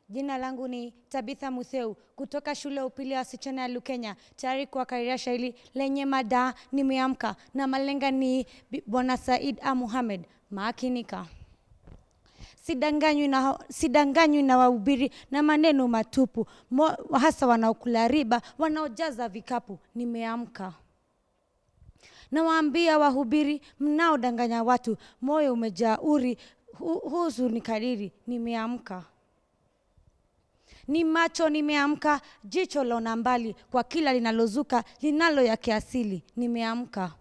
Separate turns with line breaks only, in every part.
Jina langu ni Tabitha Mutheu kutoka shule ya upili ya wasichana ya Lukenya, tayari kuwakariria shairi lenye mada nimeamka, na malenga ni Bwana Said A. Mohamed. Makinika. Sidanganywi na wahubiri na maneno matupu, hasa wanaokula riba, wanaojaza vikapu. Nimeamka. Nawaambia wahubiri mnaodanganya watu, moyo umejaa uri, huzuni kadiri. Nimeamka. Ni macho nimeamka, jicho laona mbali kwa kila linalozuka, linalo ya kiasili. Nimeamka.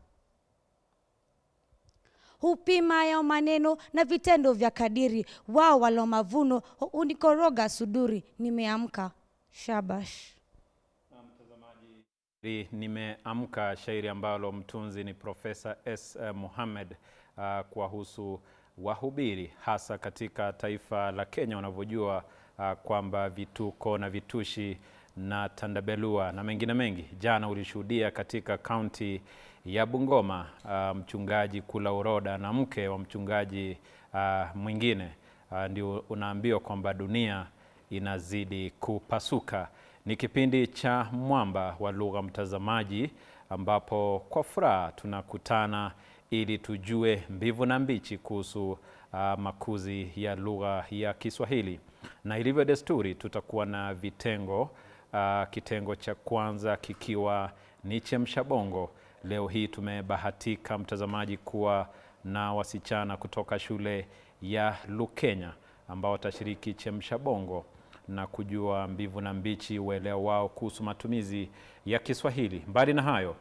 Hupima yao maneno na vitendo vya kadiri, wao walo mavuno unikoroga suduri. Nimeamka. Shabash.
Nimeamka, shairi ambalo mtunzi ni Profesa S. Mohamed, kuhusu wahubiri hasa katika taifa la Kenya. Unavyojua kwamba vituko na vitushi na tandabelua na mengine mengi. Jana ulishuhudia katika kaunti ya Bungoma mchungaji kula uroda na mke wa mchungaji mwingine. Ndio unaambiwa kwamba dunia inazidi kupasuka. Ni kipindi cha Mwamba wa Lugha, mtazamaji, ambapo kwa furaha tunakutana ili tujue mbivu na mbichi kuhusu makuzi ya lugha ya Kiswahili. Na ilivyo desturi, tutakuwa na vitengo, kitengo cha kwanza kikiwa ni chemsha bongo. Leo hii tumebahatika, mtazamaji, kuwa na wasichana kutoka shule ya Lukenya ambao watashiriki chemsha bongo na kujua mbivu na mbichi, uelewa wao kuhusu matumizi ya Kiswahili. Mbali na hayo,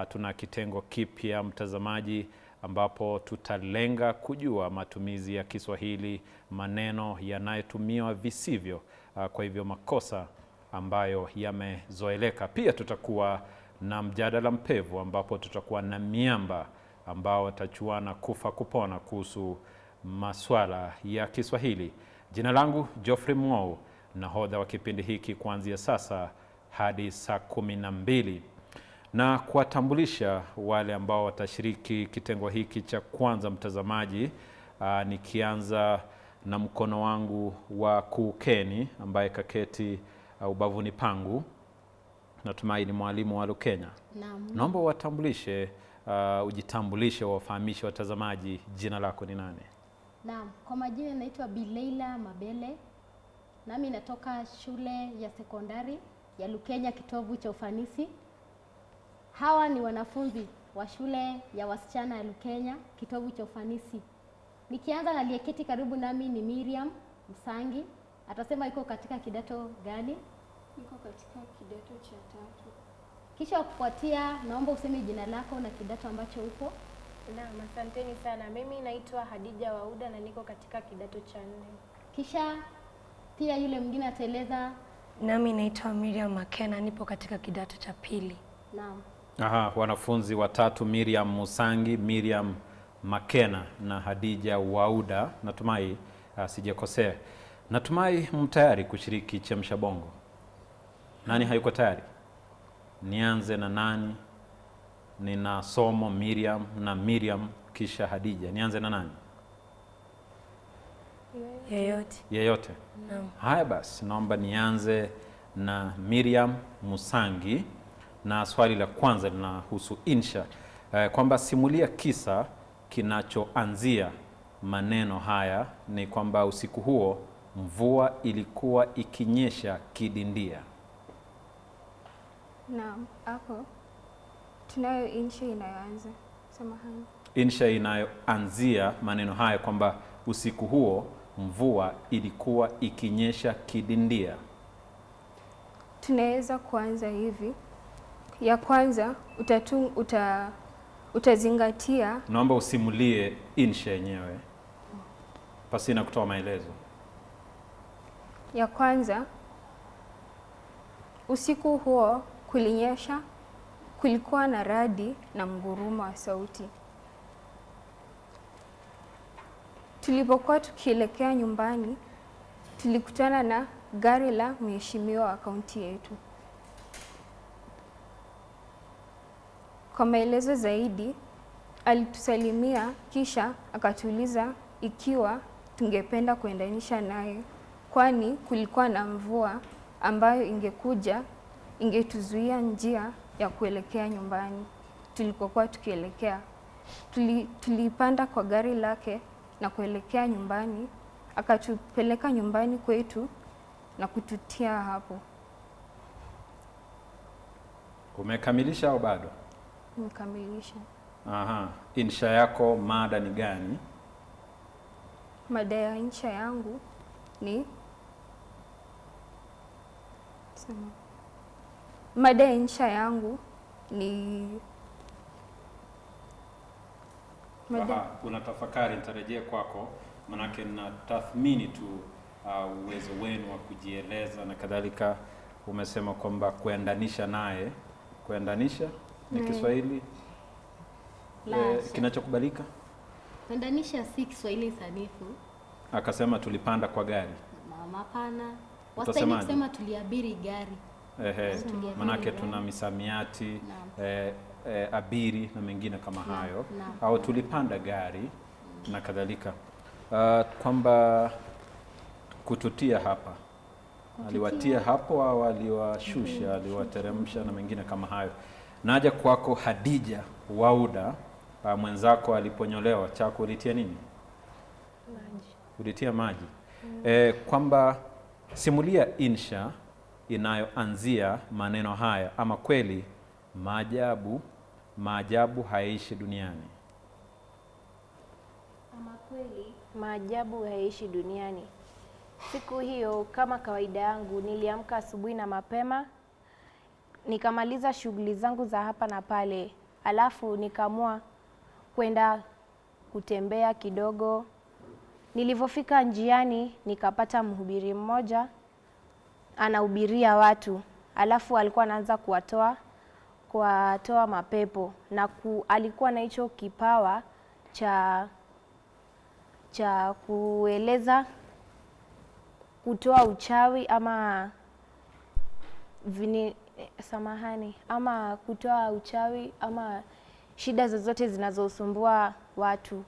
tuna kitengo kipya, mtazamaji, ambapo tutalenga kujua matumizi ya Kiswahili, maneno yanayotumiwa visivyo, kwa hivyo makosa ambayo yamezoeleka. Pia tutakuwa na mjadala mpevu ambapo tutakuwa na miamba ambao watachuana kufa kupona kuhusu maswala ya Kiswahili. Jina langu Geoffrey Mwau, nahodha wa kipindi hiki kuanzia sasa hadi saa 12. Na kuwatambulisha wale ambao watashiriki kitengo hiki cha kwanza, mtazamaji, nikianza na mkono wangu wa kuukeni ambaye kaketi ubavuni pangu. Natumai ni mwalimu wa Lukenya.
Naam.
Naomba watambulishe, ujitambulishe, wafahamishe watazamaji jina lako ni nani?
Naam, kwa majina naitwa Bileila Mabele. Nami natoka shule ya sekondari ya Lukenya, kitovu cha ufanisi. Hawa ni wanafunzi wa shule ya wasichana ya Lukenya, kitovu cha ufanisi. Nikianza na aliyeketi karibu nami ni Miriam Msangi. Atasema iko katika kidato gani?
Niko katika kidato cha 3.
Kisha kufuatia, naomba useme jina lako na kidato ambacho upo.
Naam, asanteni sana. Mimi naitwa Hadija Wauda na niko katika kidato cha 4.
Kisha pia yule mwingine ataeleza.
Nami naitwa Miriam Makena, nipo katika kidato cha 2.
Naam.
Aha, wanafunzi watatu, Miriam Musangi, Miriam Makena na Hadija Wauda. Natumai sijakosea. Natumai mtayari kushiriki chemsha bongo. Nani hayuko tayari? Nianze na nani? Nina somo Miriam na Miriam kisha Hadija. Nianze na nani? Yeyote.
Naam.
Haya basi, naomba nianze na Miriam Musangi, na swali la kwanza linahusu insha, kwamba simulia kisa kinachoanzia maneno haya. Ni kwamba usiku huo mvua ilikuwa ikinyesha kidindia.
Naam, hapo tunayo insha inayoanza. Samahani.
Insha inayoanzia maneno haya kwamba usiku huo mvua ilikuwa ikinyesha kidindia.
Tunaweza kuanza hivi. Ya kwanza utazingatia.
Naomba usimulie insha yenyewe pasina kutoa maelezo.
Ya kwanza, usiku huo kulinyesha, kulikuwa na radi na mgurumo wa sauti. Tulipokuwa tukielekea nyumbani, tulikutana na gari la mheshimiwa wa kaunti yetu. Kwa maelezo zaidi, alitusalimia kisha akatuuliza ikiwa tungependa kuendanisha naye kwani kulikuwa na mvua ambayo ingekuja ingetuzuia njia ya kuelekea nyumbani tulikokuwa tukielekea. Tulipanda kwa gari lake na kuelekea nyumbani, akatupeleka nyumbani kwetu na kututia hapo.
Umekamilisha au bado?
Nimekamilisha.
Aha, insha yako mada ni gani?
Mada ya insha yangu ni mada ya insha yangu ni
unatafakari, nitarejea kwako, manake na tathmini tu uwezo wenu wa kujieleza na kadhalika. Umesema kwamba kuendanisha naye, kuendanisha ni Kiswahili kinachokubalika?
Kuendanisha si Kiswahili sanifu.
Akasema tulipanda kwa gari.
Hapana. Wastahili kusema tuliabiri gari.
Manake tuna misamiati abiri na mengine kama hayo. Au tulipanda gari na kadhalika. Kwamba kututia hapa, aliwatia hapo au aliwashusha, aliwateremsha na mengine kama hayo. Naja kwako Hadija Wauda, mwenzako aliponyolewa, chako ulitia nini?
Maji.
Ulitia maji. Kwamba simulia insha inayoanzia maneno haya: ama kweli maajabu haishi duniani.
Ama kweli maajabu haishi duniani. Siku hiyo kama kawaida yangu niliamka asubuhi na mapema, nikamaliza shughuli zangu za hapa na pale, alafu nikaamua kwenda kutembea kidogo. Nilivyofika njiani nikapata mhubiri mmoja anahubiria watu, alafu alikuwa anaanza kuwatoa mapepo na alikuwa na hicho kipawa cha kueleza kutoa uchawi ama kutoa uchawi ama shida zozote zinazosumbua watu.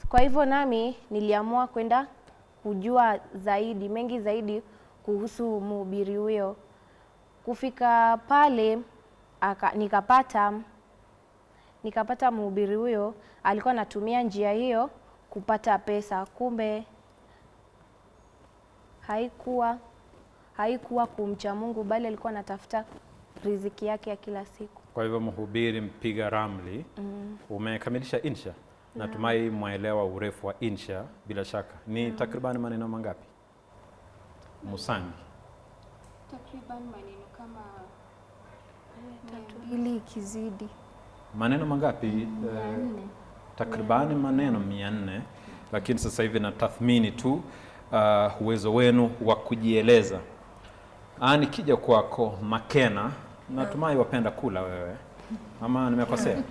Kwa hivyo nami niliamua kwenda kujua mengi zaidi kuhusu mhubiri huyo. Kufika pale nikapata mhubiri huyo alikuwa anatumia njia hiyo kupata pesa. Kumbe haikuwa kumcha Mungu, bali alikuwa anatafuta riziki yake ya kila siku.
Kwa hivyo mhubiri mpiga ramli. Umekamilisha insha? Natumai mwaelewa urefu wa insha bila shaka. Ni takriban maneno mangapi? Musangi.
Takriban maneno kama 200 ikizidi.
Maneno mangapi? Takribani maneno 400. Lakini sasa hivi na tathmini tu uwezo wenu wa kujieleza. Nikija kwako Makena, natumai wapenda kula wewe. Ama nimekosea?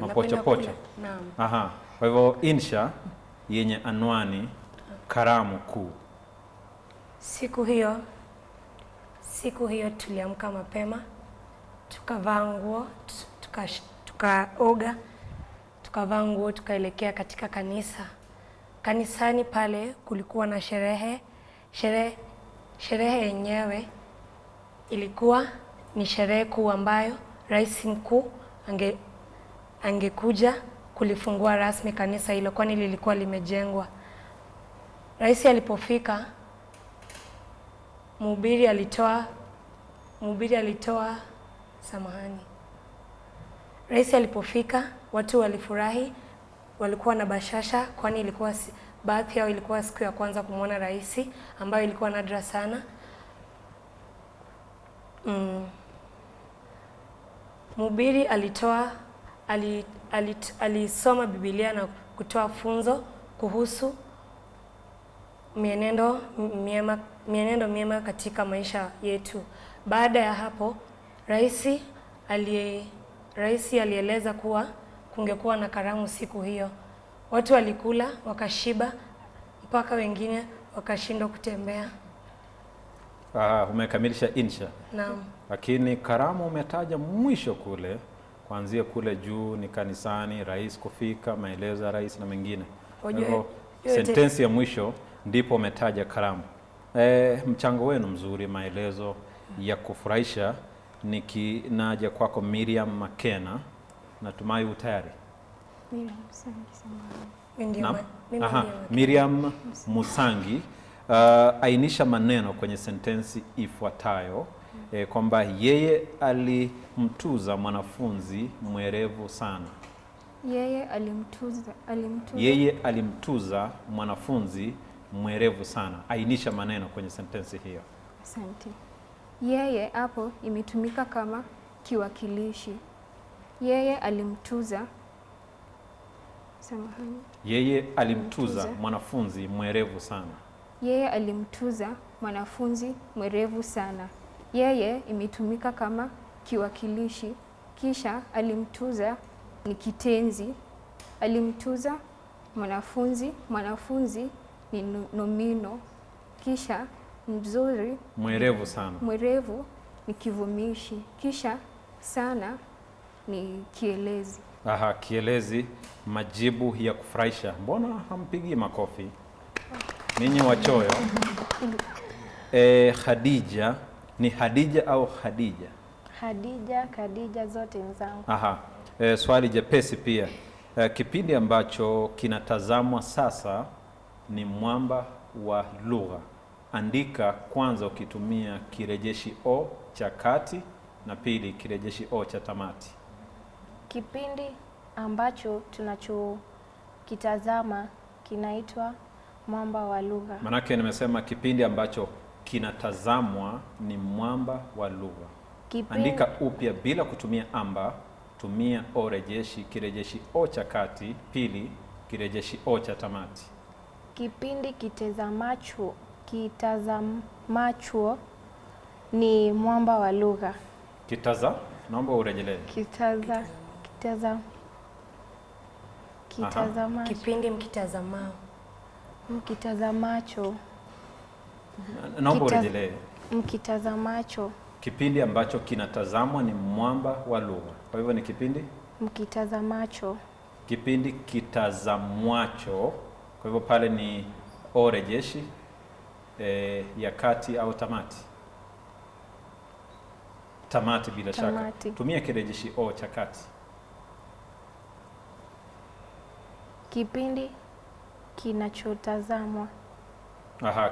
Mapochopocho.
Naam.
Aha. Kwa hivyo insha yenye anwani karamu kuu.
Siku hiyo tuliamka mapema, tukavaa nguo, tukaoga, tukavaa nguo, tukaelekea katika kanisa. Kanisani pale kulikuwa na sherehe. Sherehe yenyewe ilikuwa ni sherehe kuu ambayo rais mkuu angekuja kulifungua rasmi kanisa hilo, kwani lilikuwa limejengwa. Rais alipofika, mhubiri alitoa samahani. Rais alipofika, watu walifurahi, walikuwa na bashasha, kwani ilikuwa baadhi yao ilikuwa siku ya kwanza kumwona rais, ambayo ilikuwa nadra sana. Mhubiri alisoma Biblia na kutoa funzo kuhusu mienendo miema katika maisha yetu. Baada ya hapo, rais alieleza kuwa kungekuwa na karamu siku hiyo. Watu walikula, wakashiba, mpaka wengine wakashindwa kutembea.
Umekamilisha insha?
Naam.
Lakini karamu umetaja mwisho kule, kuanzia kule juu ni kanisani, rais kufika, maelezo ya rais na mengine. Kwa hivyo sentensi ya mwisho ndipo umetaja karamu. Mchango wenu mzuri, maelezo ya kufurahisha. Nikinaja kwako Miriam Makena, natumai utayari. Miriam Musangi, ainisha maneno kwenye sentensi ifuatayo kwamba yeye alimtuza mwanafunzi mwerevu sana.
Yeye
alimtuza mwanafunzi mwerevu sana. Ainisha maneno kwenye sentensi hiyo.
Asante. Yeye hapo imetumika kama kiwakilishi. Yeye alimtuza, samahani.
Yeye alimtuza mwanafunzi mwerevu sana.
Yeye alimtuza mwanafunzi mwerevu sana. Yeye imetumika kama kiwakilishi, kisha alimtuza ni kitenzi. Alimtuza mwanafunzi, mwanafunzi ni nomino, kisha mzuri,
mwerevu sana.
Mwerevu ni kivumishi, kisha sana ni kielezi.
Aha, kielezi. Majibu ya kufurahisha. Mbona hampigi makofi? Ninyi wachoyo. Khadija, ni Hadija au Khadija?
Hadija, Khadija, zote ni zangu.
Aha. Swali jepesi pia. Kipindi ambacho kinatazamwa sasa ni mwamba wa lugha. Andika kwanza ukitumia kirejeshi o cha kati na pili kirejeshi o cha tamati.
Kipindi ambacho tunachokitazama kinaitwa mwamba wa lugha.
Manake nimesema kipindi ambacho kinatazamwa ni mwamba wa lugha. Andika upya bila kutumia amba, tumia o rejeshi, kirejeshi o cha kati, pili kirejeshi o cha tamati.
Kipindi kitazamacho ni mwamba wa lugha.
Naomba urejelee.
Kipindi mkitazamao.
Mkitazamacho.
Naomba urejelee.
Mkitazamacho.
Kipindi ambacho kinatazamwa ni mwamba wa lugha. Kwa hivyo ni kipindi
mkitazamacho.
Kipindi kitazamwacho. Kwa hivyo pale ni o rejeshi ya kati au tamati. Tamati bila shaka. Tumia kirejeshi o cha kati.
Kipindi kinachotazamwa.
Aha.